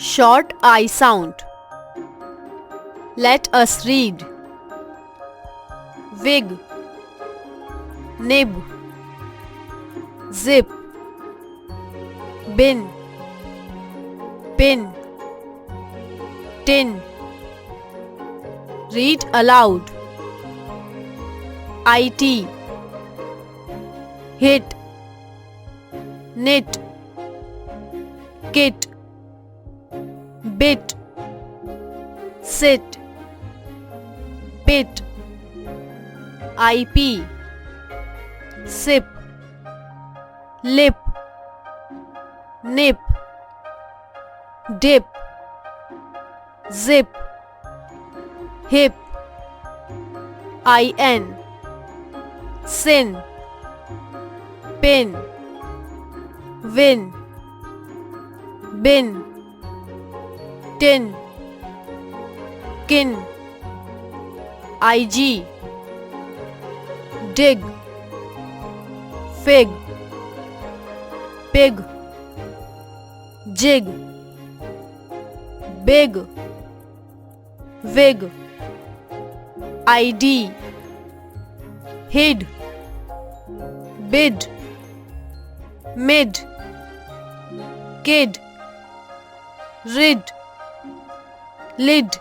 Short I sound. Let us read. Wig, nib, zip, bin, pin, tin. Read aloud. IT, hit, knit, kit, bit, sit, pit. IP, sip, lip, nip, dip, zip, hip. IN, sin, pin, win, bin, tin, kin. IG, dig, fig, pig, jig, big, wig. ID, hid, bid, mid, kid, rid, lid.